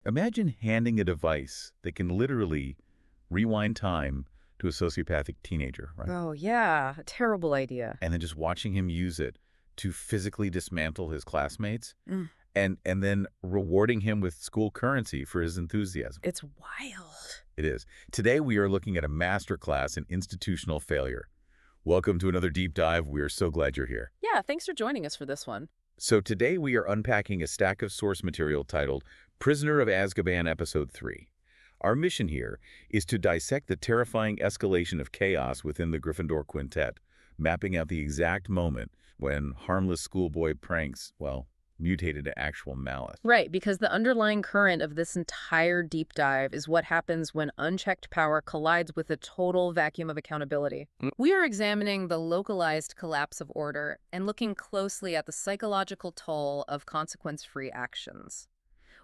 Imagine handing a device that can literally rewind time to a sociopathic teenager, right? Oh, yeah, a terrible idea. And then just watching him use it to physically dismantle his classmates Mm, and then rewarding him with school currency for his enthusiasm. it's wild. It is. Today, we are looking at a masterclass in institutional failure. Welcome to another deep dive. We are so glad you're here. Yeah, thanks for joining us for this one. So today we are unpacking a stack of source material titled Prisoner of Azkaban Episode 3. Our mission here is to dissect the terrifying escalation of chaos within the Gryffindor Quintet, mapping out the exact moment when harmless schoolboy pranks, well, mutated to actual malice. Right, because the underlying current of this entire deep dive is what happens when unchecked power collides with a total vacuum of accountability. We are examining the localized collapse of order and looking closely at the psychological toll of consequence-free actions,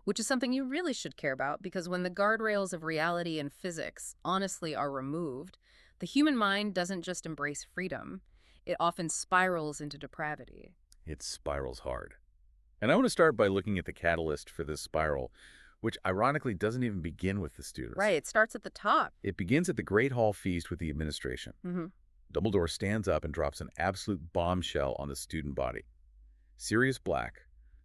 which is something you really should care about because when the guardrails of reality and physics honestly are removed, the human mind doesn't just embrace freedom, it often spirals into depravity. It spirals hard. And I want to start by looking at the catalyst for this spiral, which ironically doesn't even begin with the students. Right, it starts at the top. It begins at the Great Hall Feast with the administration. Mm-hmm. Dumbledore stands up and drops an absolute bombshell on the student body. Sirius Black,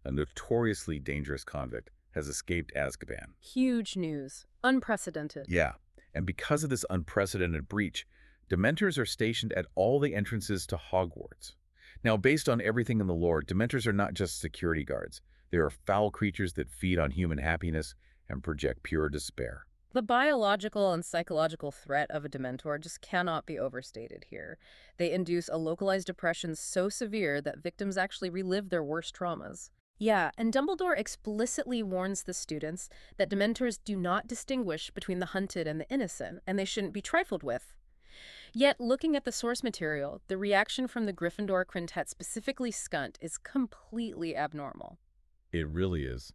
a notoriously dangerous convict, has escaped Azkaban. Huge news. Unprecedented. Yeah, and because of this unprecedented breach, Dementors are stationed at all the entrances to Hogwarts. Now, based on everything in the lore, Dementors are not just security guards. They are foul creatures that feed on human happiness and project pure despair. The biological and psychological threat of a Dementor just cannot be overstated here. They induce a localized depression so severe that victims actually relive their worst traumas. Yeah, and Dumbledore explicitly warns the students that Dementors do not distinguish between the hunted and the innocent, and they shouldn't be trifled with. Yet, looking at the source material, the reaction from the Gryffindor quintet, specifically Skunt, is completely abnormal. It really is.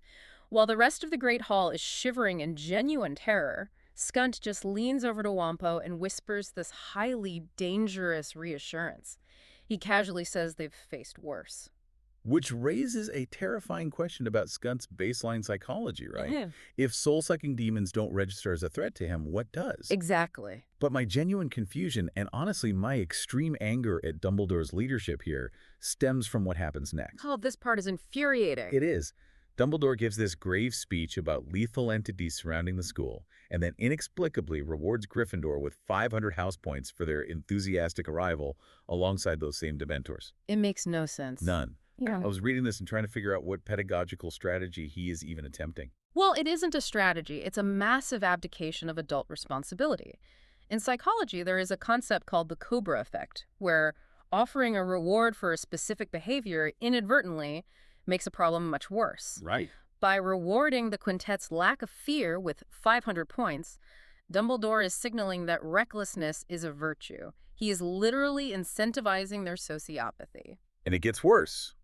While the rest of the Great Hall is shivering in genuine terror, Skunt just leans over to Wampo and whispers this highly dangerous reassurance. He casually says they've faced worse. Which raises a terrifying question about Skunt's baseline psychology, right? Yeah. If soul-sucking demons don't register as a threat to him, what does? Exactly. But my genuine confusion, and honestly my extreme anger at Dumbledore's leadership here, stems from what happens next. Oh, this part is infuriating. It is. Dumbledore gives this grave speech about lethal entities surrounding the school, and then inexplicably rewards Gryffindor with 500 house points for their enthusiastic arrival alongside those same Dementors. It makes no sense. None. Yeah. I was reading this and trying to figure out what pedagogical strategy he is even attempting. Well, it isn't a strategy. It's a massive abdication of adult responsibility. In psychology, there is a concept called the Cobra effect, where offering a reward for a specific behavior inadvertently makes a problem much worse. Right. By rewarding the quintet's lack of fear with 500 points, Dumbledore is signaling that recklessness is a virtue. He is literally incentivizing their sociopathy. And it gets worse.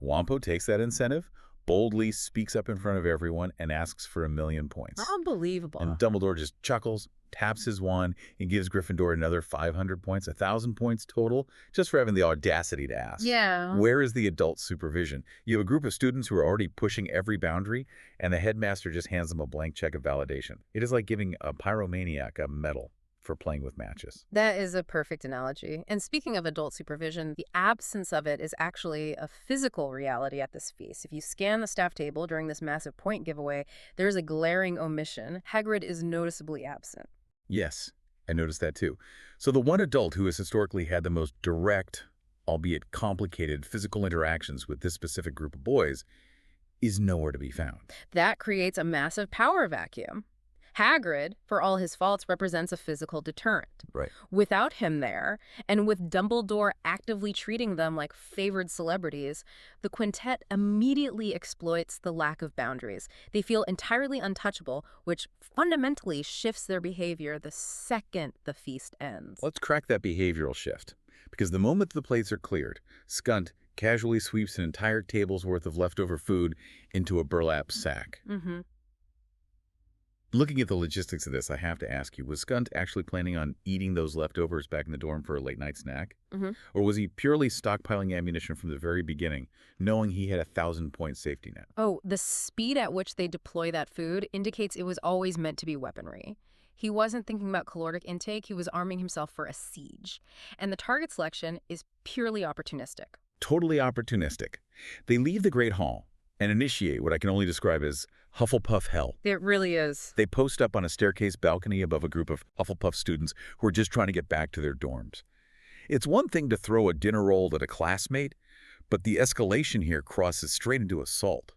Wampo takes that incentive, boldly speaks up in front of everyone, and asks for 1,000,000 points. Unbelievable. And Dumbledore just chuckles, taps his wand, and gives Gryffindor another 500 points, 1,000 points total, just for having the audacity to ask. Yeah. Where is the adult supervision? You have a group of students who are already pushing every boundary, and the headmaster just hands them a blank check of validation. It is like giving a pyromaniac a medal for playing with matches. That is a perfect analogy. And speaking of adult supervision, the absence of it is actually a physical reality at this feast. If you scan the staff table during this massive point giveaway, there's a glaring omission. Hagrid is noticeably absent. Yes, I noticed that too. So the one adult who has historically had the most direct, albeit complicated, physical interactions with this specific group of boys is nowhere to be found. That creates a massive power vacuum. Hagrid, for all his faults, represents a physical deterrent. Right. Without him there, and with Dumbledore actively treating them like favored celebrities, the quintet immediately exploits the lack of boundaries. They feel entirely untouchable, which fundamentally shifts their behavior the second the feast ends. Let's crack that behavioral shift. Because the moment the plates are cleared, Skunt casually sweeps an entire table's worth of leftover food into a burlap sack. Mm-hmm. Looking at the logistics of this, I have to ask you, was Skunt actually planning on eating those leftovers back in the dorm for a late-night snack? Hmm. Or was he purely stockpiling ammunition from the very beginning, knowing he had a 1,000-point safety net? Oh, the speed at which they deploy that food indicates it was always meant to be weaponry. He wasn't thinking about caloric intake, he was arming himself for a siege. And the target selection is purely opportunistic. Totally opportunistic. They leave the Great Hall and initiate what I can only describe as Hufflepuff hell. It really is. They post up on a staircase balcony above a group of Hufflepuff students who are just trying to get back to their dorms. It's one thing to throw a dinner roll at a classmate, but the escalation here crosses straight into assault.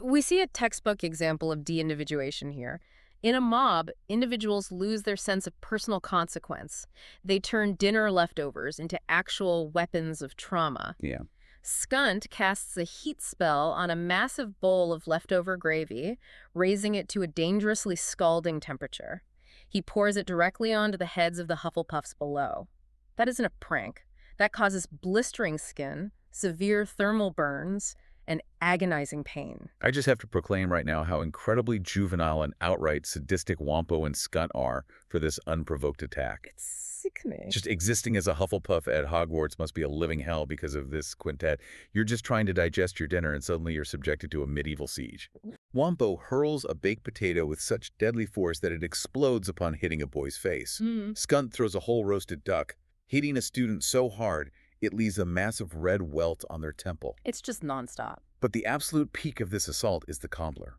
We see a textbook example of de-individuation here. In a mob, individuals lose their sense of personal consequence. They turn dinner leftovers into actual weapons of trauma. Yeah. Skunt casts a heat spell on a massive bowl of leftover gravy, raising it to a dangerously scalding temperature. He pours it directly onto the heads of the Hufflepuffs below. That isn't a prank. That causes blistering skin, severe thermal burns, and agonizing pain. I just have to proclaim right now how incredibly juvenile and outright sadistic Wampo and Skunt are for this unprovoked attack. It's sickening. Just existing as a Hufflepuff at Hogwarts must be a living hell because of this quintet. You're just trying to digest your dinner and suddenly you're subjected to a medieval siege. Wampo hurls a baked potato with such deadly force that it explodes upon hitting a boy's face. Skunt throws a whole roasted duck, hitting a student so hard it leaves a massive red welt on their temple. It's just nonstop. But the absolute peak of this assault is the cobbler.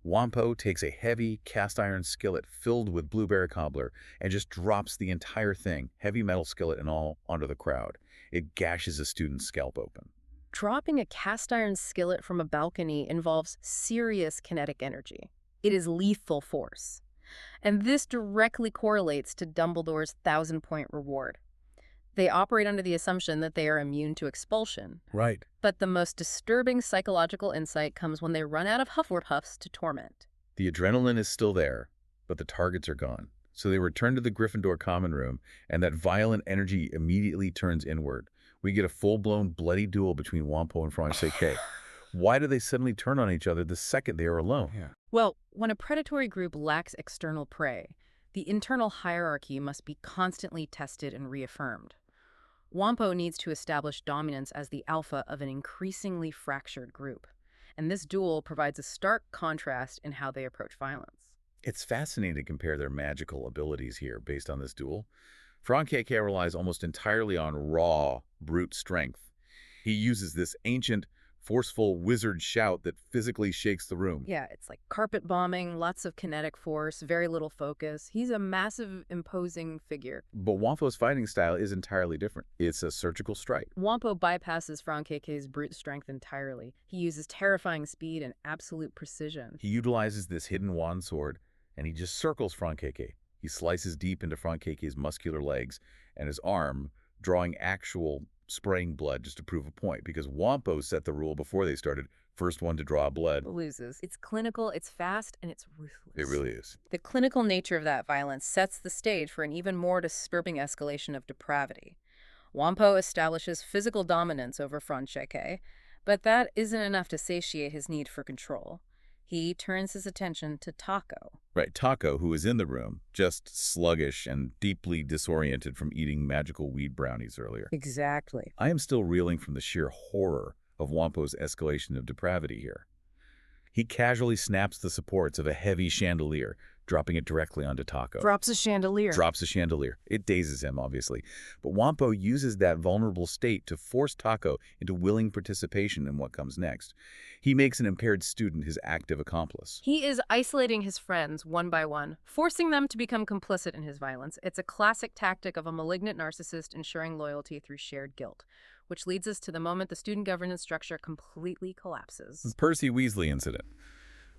Wampo takes a heavy cast-iron skillet filled with blueberry cobbler and just drops the entire thing, heavy metal skillet and all, onto the crowd. It gashes a student's scalp open. Dropping a cast-iron skillet from a balcony involves serious kinetic energy. It is lethal force. And this directly correlates to Dumbledore's 1,000-point reward. They operate under the assumption that they are immune to expulsion. Right. But the most disturbing psychological insight comes when they run out of Hufflepuffs to torment. The adrenaline is still there, but the targets are gone. So they return to the Gryffindor common room, and that violent energy immediately turns inward. We get a full-blown bloody duel between Wampo and Francois. Why do they suddenly turn on each other the second they are alone? Well, when a predatory group lacks external prey, the internal hierarchy must be constantly tested and reaffirmed. Wampo needs to establish dominance as the alpha of an increasingly fractured group, and this duel provides a stark contrast in how they approach violence. It's fascinating to compare their magical abilities here based on this duel. Francois relies almost entirely on raw, brute strength. He uses this ancient, forceful wizard shout that physically shakes the room. Yeah, it's like carpet bombing, lots of kinetic force, very little focus. He's a massive, imposing figure. But Wampo's fighting style is entirely different. It's a surgical strike. Wampo bypasses Francois's brute strength entirely. He uses terrifying speed and absolute precision. He utilizes this hidden wand sword, and he just circles Francois. He slices deep into Francois's muscular legs and his arm, drawing actual spraying blood just to prove a point, because Wampo set the rule before they started, first one to draw blood Loses. It's clinical, it's fast, and it's ruthless. It really is. The clinical nature of that violence sets the stage for an even more disturbing escalation of depravity. Wampo establishes physical dominance over Francois, but that isn't enough to satiate his need for control. He turns his attention to Taco. Right, Taco, who is in the room, just sluggish and deeply disoriented from eating magical weed brownies earlier. Exactly. I am still reeling from the sheer horror of Wampo's escalation of depravity here. He casually snaps the supports of a heavy chandelier, dropping it directly onto Taco. Drops a chandelier. Drops a chandelier. It dazes him, obviously. But Wampo uses that vulnerable state to force Taco into willing participation in what comes next. He makes an impaired student his active accomplice. He is isolating his friends one by one, forcing them to become complicit in his violence. It's a classic tactic of a malignant narcissist ensuring loyalty through shared guilt, which leads us to the moment the student governance structure completely collapses. Percy Weasley incident.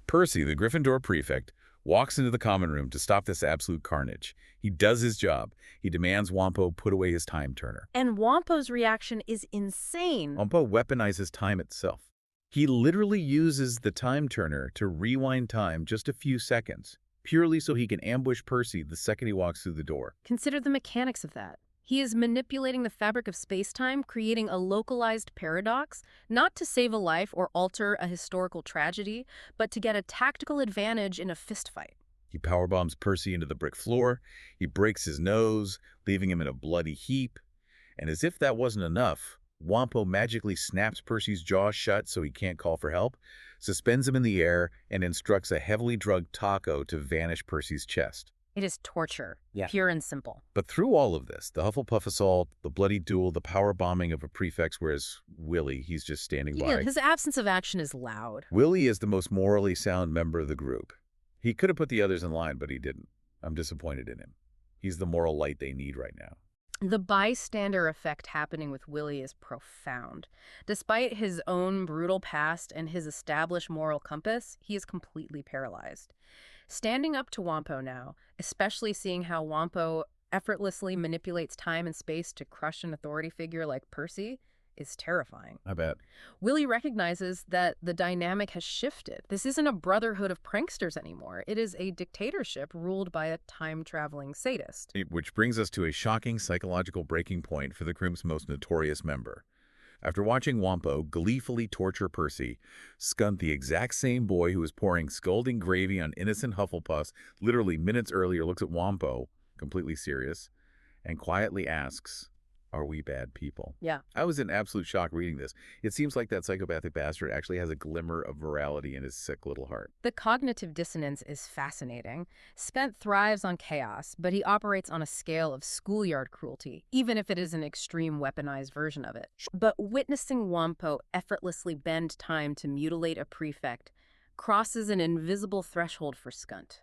Percy, the Gryffindor prefect, walks into the common room to stop this absolute carnage. He does his job. He demands Wampo put away his time turner. And Wampo's reaction is insane. Wampo weaponizes time itself. He literally uses the time turner to rewind time just a few seconds, purely so he can ambush Percy the second he walks through the door. Consider the mechanics of that. He is manipulating the fabric of space-time, creating a localized paradox, not to save a life or alter a historical tragedy, but to get a tactical advantage in a fistfight. He powerbombs Percy into the brick floor. He breaks his nose, leaving him in a bloody heap. And as if that wasn't enough, Wampo magically snaps Percy's jaw shut so he can't call for help, suspends him in the air, and instructs a heavily drugged taco to vanish Percy's chest. It is torture, Yeah. pure and simple. But through all of this, the Hufflepuff assault, the bloody duel, the power bombing of a prefect, whereas Willie, he's just standing Yeah, by. his absence of action is loud. Willie is the most morally sound member of the group. He could have put the others in line, but he didn't. I'm disappointed in him. He's the moral light they need right now. The bystander effect happening with Willie is profound. Despite his own brutal past and his established moral compass, he is completely paralyzed. Standing up to Wampo now, especially seeing how Wampo effortlessly manipulates time and space to crush an authority figure like Percy, is terrifying. I bet. Willie recognizes that the dynamic has shifted. This isn't a brotherhood of pranksters anymore. It is a dictatorship ruled by a time-traveling sadist. Which brings us to a shocking psychological breaking point for the group's most notorious member. After watching Wampo gleefully torture Percy, Skunt, the exact same boy who was pouring scalding gravy on innocent Hufflepuffs literally minutes earlier, looks at Wampo, completely serious, and quietly asks, "Are we bad people?" Yeah. I was in absolute shock reading this. It seems like that psychopathic bastard actually has a glimmer of morality in his sick little heart. The cognitive dissonance is fascinating. Skunt thrives on chaos, but he operates on a scale of schoolyard cruelty, even if it is an extreme weaponized version of it. But witnessing Wampo effortlessly bend time to mutilate a prefect crosses an invisible threshold for Skunt.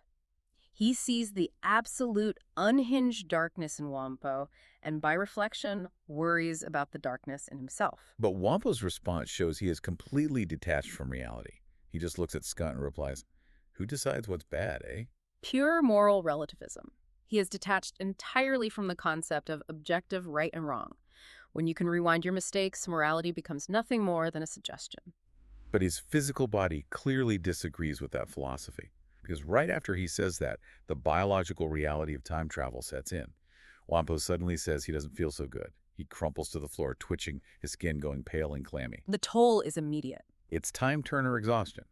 He sees the absolute unhinged darkness in Wampo, and by reflection, worries about the darkness in himself. But Wampo's response shows he is completely detached from reality. He just looks at Skunt and replies, "Who decides what's bad, eh?" Pure moral relativism. He is detached entirely from the concept of objective right and wrong. When you can rewind your mistakes, morality becomes nothing more than a suggestion. But his physical body clearly disagrees with that philosophy. Because right after he says that, the biological reality of time travel sets in. Wampo suddenly says he doesn't feel so good. He crumples to the floor, twitching, his skin going pale and clammy. The toll is immediate. It's time-turner exhaustion.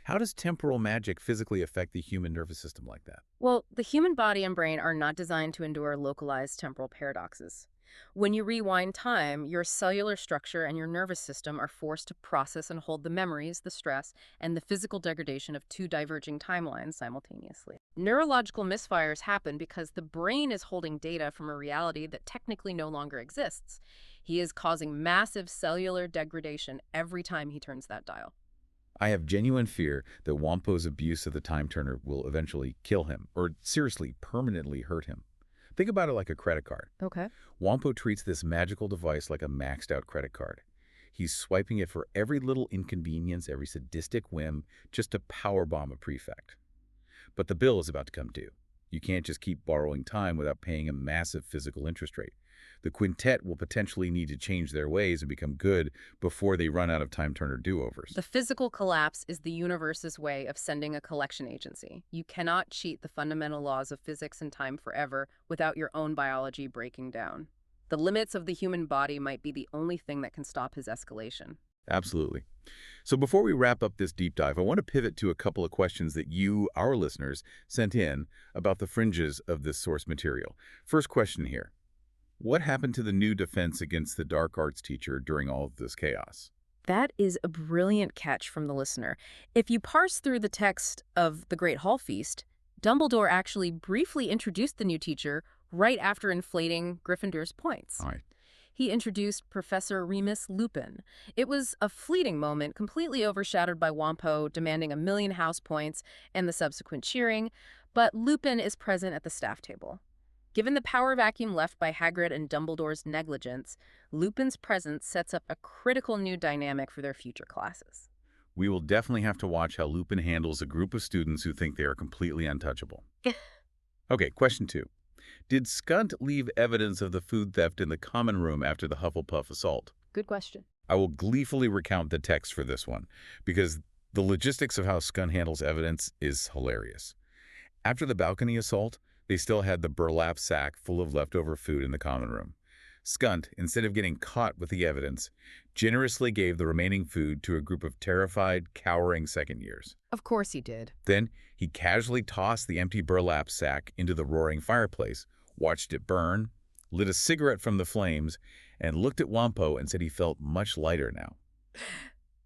How does temporal magic physically affect the human nervous system like that? Well, the human body and brain are not designed to endure localized temporal paradoxes. When you rewind time, your cellular structure and your nervous system are forced to process and hold the memories, the stress, and the physical degradation of two diverging timelines simultaneously. Neurological misfires happen because the brain is holding data from a reality that technically no longer exists. He is causing massive cellular degradation every time he turns that dial. I have genuine fear that Wampo's abuse of the time-turner will eventually kill him, or seriously, permanently hurt him. Think about it like a credit card. Okay. Wampo treats this magical device like a maxed-out credit card. He's swiping it for every little inconvenience, every sadistic whim, just to powerbomb a prefect. But the bill is about to come due. You can't just keep borrowing time without paying a massive physical interest rate. The quintet will potentially need to change their ways and become good before they run out of time-turner do-overs. The physical collapse is the universe's way of sending a collection agency. You cannot cheat the fundamental laws of physics and time forever without your own biology breaking down. The limits of the human body might be the only thing that can stop his escalation. Absolutely. So before we wrap up this deep dive, I want to pivot to a couple of questions that you, our listeners, sent in about the fringes of this source material. First question here. What happened to the new defense against the dark arts teacher during all of this chaos? That is a brilliant catch from the listener. If you parse through the text of The Great Hall Feast, Dumbledore actually briefly introduced the new teacher right after inflating Gryffindor's points. All right. He introduced Professor Remus Lupin. It was a fleeting moment, completely overshadowed by Wampo demanding 1,000,000 house points and the subsequent cheering, but Lupin is present at the staff table. Given the power vacuum left by Hagrid and Dumbledore's negligence, Lupin's presence sets up a critical new dynamic for their future classes. We will definitely have to watch how Lupin handles a group of students who think they are completely untouchable. Okay, question 2. Did Skunt leave evidence of the food theft in the common room after the Hufflepuff assault? Good question. I will gleefully recount the text for this one, because the logistics of how Skunt handles evidence is hilarious. After the balcony assault, they still had the burlap sack full of leftover food in the common room. Skunt, instead of getting caught with the evidence, generously gave the remaining food to a group of terrified, cowering second years. Of course he did. Then he casually tossed the empty burlap sack into the roaring fireplace, watched it burn, lit a cigarette from the flames, and looked at Wampo and said he felt much lighter now.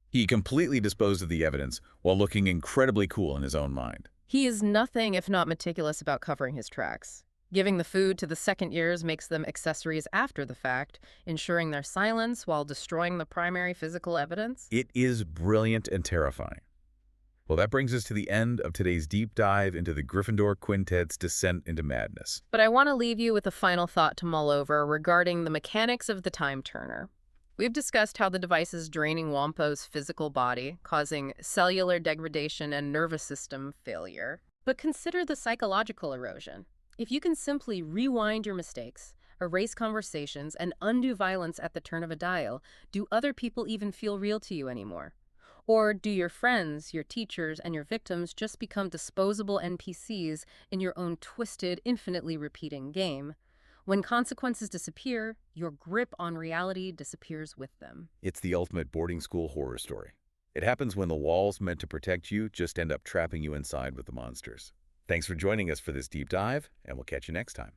He completely disposed of the evidence while looking incredibly cool in his own mind. He is nothing if not meticulous about covering his tracks. Giving the food to the second years makes them accessories after the fact, ensuring their silence while destroying the primary physical evidence. It is brilliant and terrifying. Well, that brings us to the end of today's deep dive into the Gryffindor Quintet's descent into madness. But I want to leave you with a final thought to mull over regarding the mechanics of the time turner. We've discussed how the device is draining Wampo's physical body, causing cellular degradation and nervous system failure. But consider the psychological erosion. If you can simply rewind your mistakes, erase conversations, and undo violence at the turn of a dial, do other people even feel real to you anymore? Or do your friends, your teachers, and your victims just become disposable NPCs in your own twisted, infinitely repeating game? When consequences disappear, your grip on reality disappears with them. It's the ultimate boarding school horror story. It happens when the walls meant to protect you just end up trapping you inside with the monsters. Thanks for joining us for this deep dive, and we'll catch you next time.